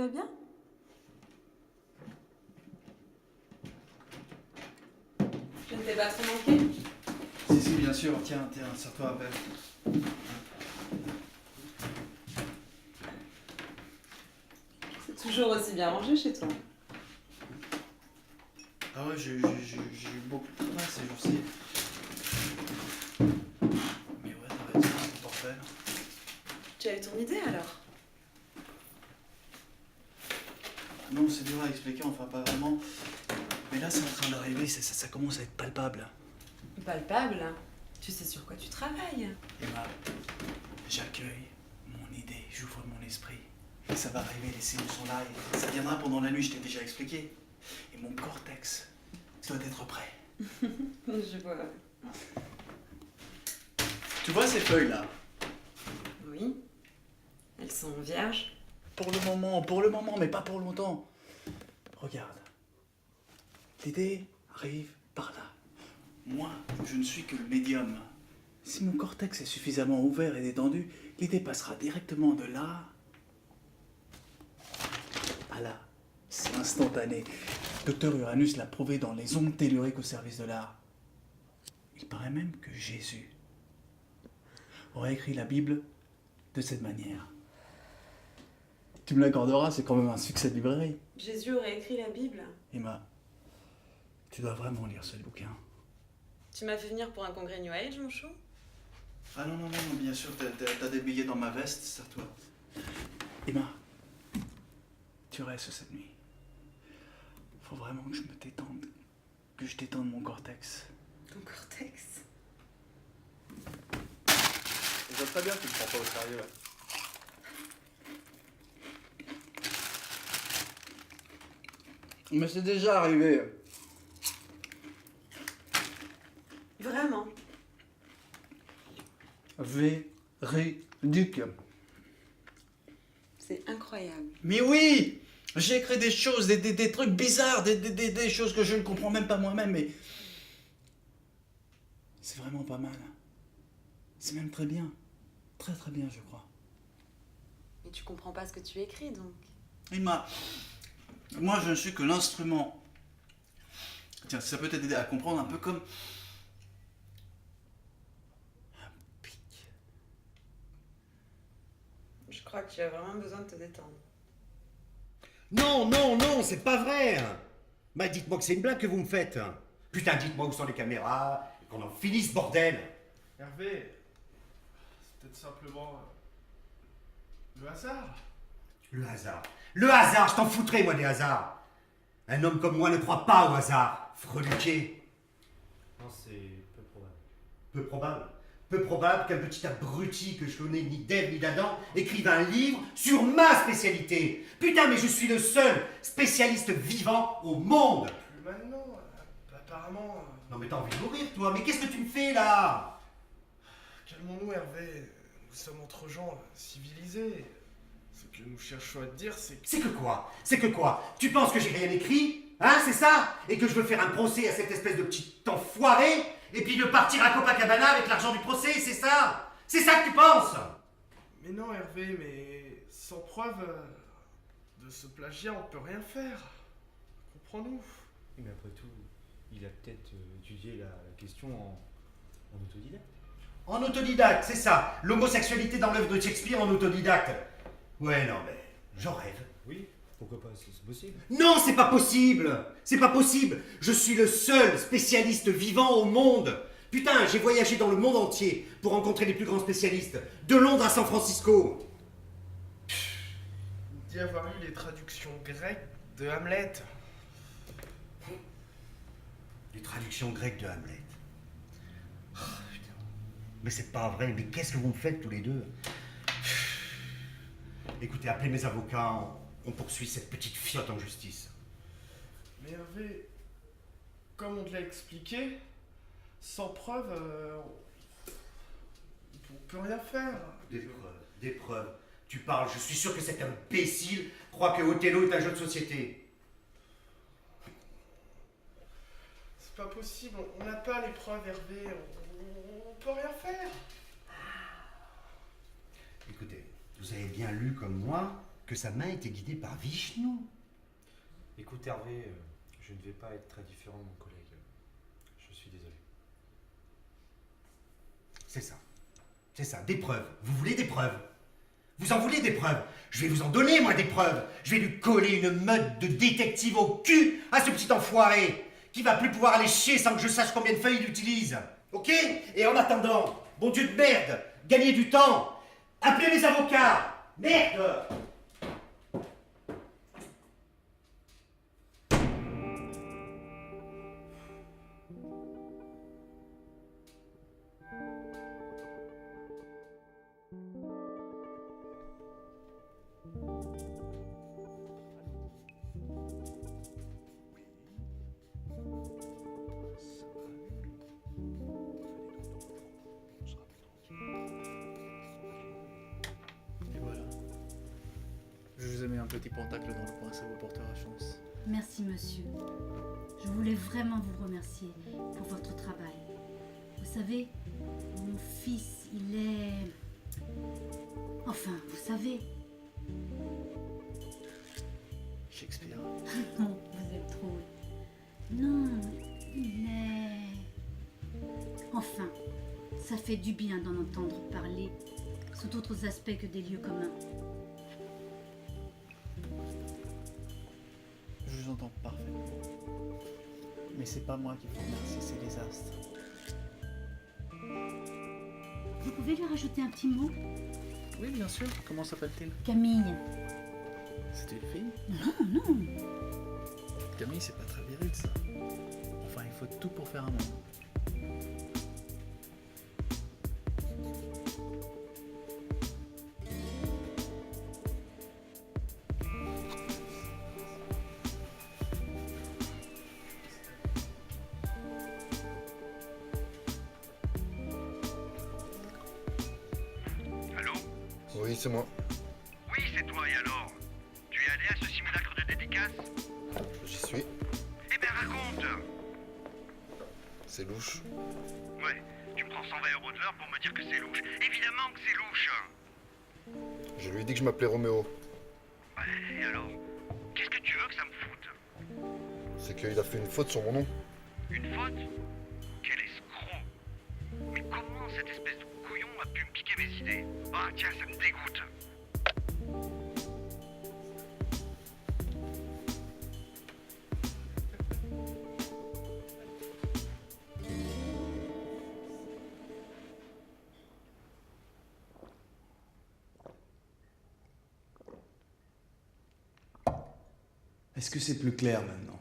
vas bien? Je ne t'ai pas trop manqué? Si, bien sûr. Tiens, sers-toi un verre. C'est toujours aussi bien rangé chez toi. Ah ouais, j'ai eu beaucoup de travail ces jours-ci. Mais ouais, t'as raison, c'est bordel. Tu as eu ton idée alors? Non, c'est dur à expliquer, enfin pas vraiment. Mais là, c'est en train d'arriver, ça commence à être palpable. Palpable. Tu sais sur quoi tu travailles. Emma, j'accueille mon idée, j'ouvre mon esprit. Et ça va arriver, les signes sont là, et ça viendra pendant la nuit, je t'ai déjà expliqué. Et mon cortex doit être prêt. Je vois. Tu vois ces feuilles-là? Oui. Elles sont vierges. Pour le moment, mais pas pour longtemps. Regarde. L'idée arrive par là. Moi, je ne suis que le médium. Si mon cortex est suffisamment ouvert et détendu, l'idée passera directement de là à là. C'est instantané. Docteur Uranus l'a prouvé dans les ondes telluriques au service de l'art. Il paraît même que Jésus aurait écrit la Bible de cette manière. Tu me l'accorderas, c'est quand même un succès de librairie. Jésus aurait écrit la Bible. Emma, tu dois vraiment lire ce bouquin. Tu m'as fait venir pour un congrès New Age, mon chou? Ah non, bien sûr, t'as des billets dans ma veste, serre-toi. Emma, tu restes cette nuit. Faut vraiment que je me détende, que je détende mon cortex. Ton cortex? Je vois très bien que tu me prends pas au sérieux. Mais c'est déjà arrivé. Vraiment? Véridique. C'est incroyable. Mais oui! J'ai écrit des choses, des trucs bizarres, des choses que je ne comprends même pas moi-même, mais... C'est vraiment pas mal. C'est même très bien. Très très bien, je crois. Mais tu comprends pas ce que tu écris, donc? Emma, moi je ne suis que l'instrument. Tiens, ça peut t'aider à comprendre un peu comme... un pic. Je crois que tu as vraiment besoin de te détendre. Non, c'est pas vrai. Bah dites-moi que c'est une blague que vous me faites. Putain, dites-moi où sont les caméras, et qu'on en finisse ce bordel. Hervé, c'est peut-être simplement le hasard. Le hasard. Le hasard, je t'en foutrais moi des hasards. Un homme comme moi ne croit pas au hasard. Freluqué. Non, c'est peu probable. Peu probable. Peu probable qu'un petit abruti que je connais ni d'Ève ni d'Adam écrive un livre sur ma spécialité. Putain, mais je suis le seul spécialiste vivant au monde. Plus maintenant, apparemment. Non mais t'as envie de mourir toi, mais qu'est-ce que tu me fais là? Calmons-nous, Hervé. Nous sommes entre gens civilisés. Ce que nous cherchons à te dire, c'est que. C'est que quoi? C'est que quoi? Tu penses que j'ai rien écrit? Hein, c'est ça? Et que je veux faire un procès à cette espèce de petit enfoiré? Et puis de partir à Copacabana avec l'argent du procès, c'est ça? C'est ça que tu penses? Mais non, Hervé, mais sans preuve de ce plagiat, on peut rien faire. Comprends-nous. Mais après tout, il a peut-être étudié la question en autodidacte. En autodidacte, c'est ça. L'homosexualité dans l'œuvre de Shakespeare en autodidacte. Ouais, non, mais j'en rêve. Oui, pourquoi pas, c'est possible. Non, c'est pas possible. C'est pas possible. Je suis le seul spécialiste vivant au monde. Putain, j'ai voyagé dans le monde entier pour rencontrer les plus grands spécialistes. De Londres à San Francisco. D'y avoir eu les traductions grecques de Hamlet. Les traductions grecques de Hamlet. Oh, putain. Mais c'est pas vrai, mais qu'est-ce que vous me faites tous les deux? Écoutez, appelez mes avocats, on poursuit cette petite fiotte en justice. Mais Hervé, comme on te l'a expliqué, sans preuve, on peut rien faire. Des preuves. Tu parles, je suis sûr que cet imbécile croit que Othello est un jeu de société. C'est pas possible, on n'a pas les preuves, Hervé, on peut rien faire. Écoutez, vous avez bien lu comme moi que sa main était guidée par Vishnu. Écoute Hervé, je ne vais pas être très différent de mon collègue. Je suis désolé. C'est ça. C'est ça, des preuves. Vous voulez des preuves? Vous en voulez des preuves? Je vais vous en donner, moi, des preuves. Je vais lui coller une meute de détective au cul à ce petit enfoiré qui va plus pouvoir aller chier sans que je sache combien de feuilles il utilise. Ok? Et en attendant, bon Dieu de merde, gagnez du temps. Appelez les avocats. Merde! Et voilà. Je vous ai mis un petit pentacle dans le coin, ça vous portera chance. Merci, monsieur. Je voulais vraiment vous remercier pour votre travail. Vous savez, mon fils, il est... Enfin, vous savez. Shakespeare. Non, vous êtes trop... Non, il est... Enfin, ça fait du bien d'en entendre parler sous d'autres aspects que des lieux communs. Je vous entends parfaitement. Mais c'est pas moi qui faut remercier, c'est les astres. Vous pouvez lui rajouter un petit mot? Oui, bien sûr. Comment s'appelle-t-il? Camille. C'est une fille? Non, non. Camille, c'est pas très viril, ça. Enfin, il faut tout pour faire un monde. Allô? Oui, c'est moi. Oui, c'est toi, et alors? Tu es allé à ce simulacre de dédicace? J'y suis. Eh ben raconte! C'est louche. Ouais, tu me prends 120 € de l'heure pour me dire que c'est louche. Évidemment que c'est louche! Je lui ai dit que je m'appelais Roméo. Ouais, et alors? Qu'est-ce que tu veux que ça me foute? C'est qu'il a fait une faute sur mon nom. Une faute? Quel escroc! Mais comment cette espèce de couillon a pu me piquer mes idées? Ah tiens, ça me dégoûte! Est-ce que c'est plus clair maintenant?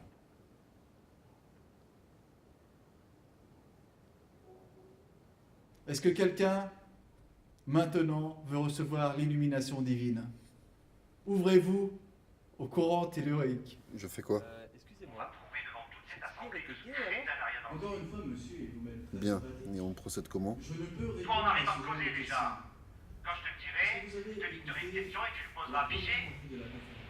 Est-ce que quelqu'un, maintenant, veut recevoir l'illumination divine? Ouvrez-vous au courant tellurique. Je fais quoi? Excusez-moi. Prouver devant toute cette assemblée que ce crétin n'a rien dans le Encore une fois, monsieur, et vous-même. Bien. Et on procède comment? Je ne peux répondre Toi, on arrive à à ce me genre causer de déjà. questions. Quand je te le dirai, je te dicterai une question et tu lui poseras pigé.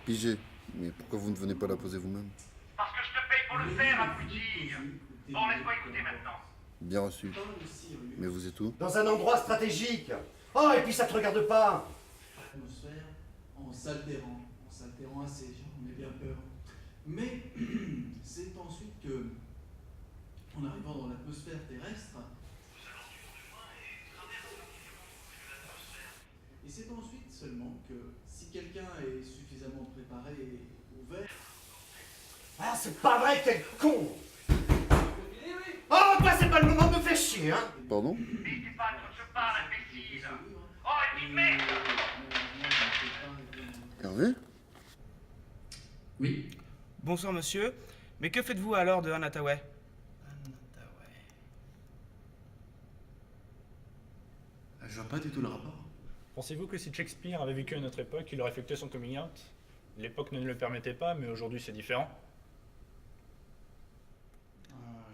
Pigé. Mais pourquoi vous ne venez pas la poser vous-même? Parce que je te paye pour le faire, abruti. Bon, laisse-moi écouter maintenant. Bien reçu. Mais vous êtes où? Dans un endroit stratégique. Oh, et puis ça te regarde pas. L'atmosphère en s'altérant assez, j'en ai bien peur. Mais c'est ensuite que, en arrivant dans l'atmosphère terrestre, et c'est ensuite seulement que si quelqu'un est suffisamment préparé et ouvert. Ah, c'est pas vrai, quel con. Oh, bah c'est pas le moment de me faire chier, hein. Pardon? N'hésitez pas quand je parle, imbécile. Oh, et puis merde. Hervé? Oui. Bonsoir monsieur, mais que faites-vous alors de Anataway? Je vois pas du tout le rapport. Pensez-vous que si Shakespeare avait vécu à notre époque, il aurait effectué son coming out? L'époque ne le permettait pas, mais aujourd'hui c'est différent.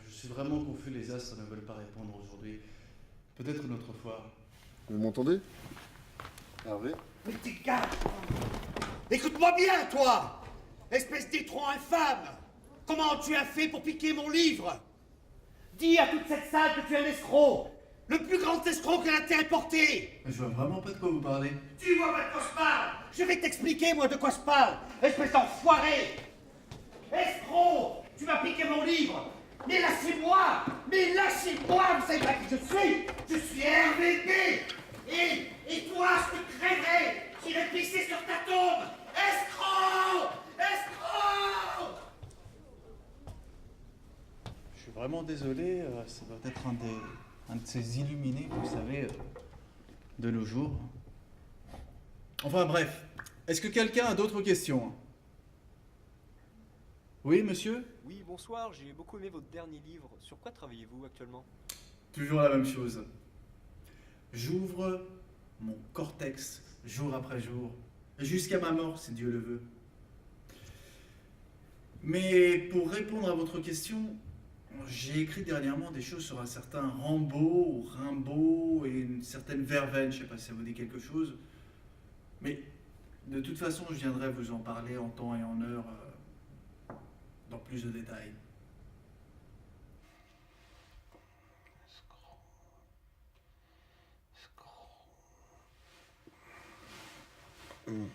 Je suis vraiment confus, les astres ne veulent pas répondre aujourd'hui. Peut-être une autre fois. Vous m'entendez? Hervé? Mais t'es gars. Écoute-moi bien, toi. Espèce d'étron infâme. Comment tu as fait pour piquer mon livre? Dis à toute cette salle que tu es un escroc. Le plus grand escroc que la terre ait porté. Je vois vraiment pas de quoi vous parlez. Tu vois pas de quoi je parle. Je vais t'expliquer, moi, de quoi je parle. Espèce d'enfoiré. Escroc. Tu m'as piqué mon livre. Mais lâchez-moi. Mais lâchez-moi. Vous savez pas qui je suis. Je suis RVP. Et toi, je te crèverai. J'irai pisser sur ta tombe. Escroc. Escroc. Je suis vraiment désolé, ça doit être un de ces illuminés, vous savez, de nos jours. Enfin bref, est-ce que quelqu'un a d'autres questions? Oui, monsieur? Oui, bonsoir, j'ai beaucoup aimé votre dernier livre. Sur quoi travaillez-vous actuellement? Toujours la même chose. J'ouvre mon cortex jour après jour, jusqu'à ma mort, si Dieu le veut. Mais pour répondre à votre question, j'ai écrit dernièrement des choses sur un certain Rambo ou Rimbaud et une certaine Verveine, je ne sais pas si ça vous dit quelque chose. Mais de toute façon, je viendrai vous en parler en temps et en heure, dans plus de détails. Mmh.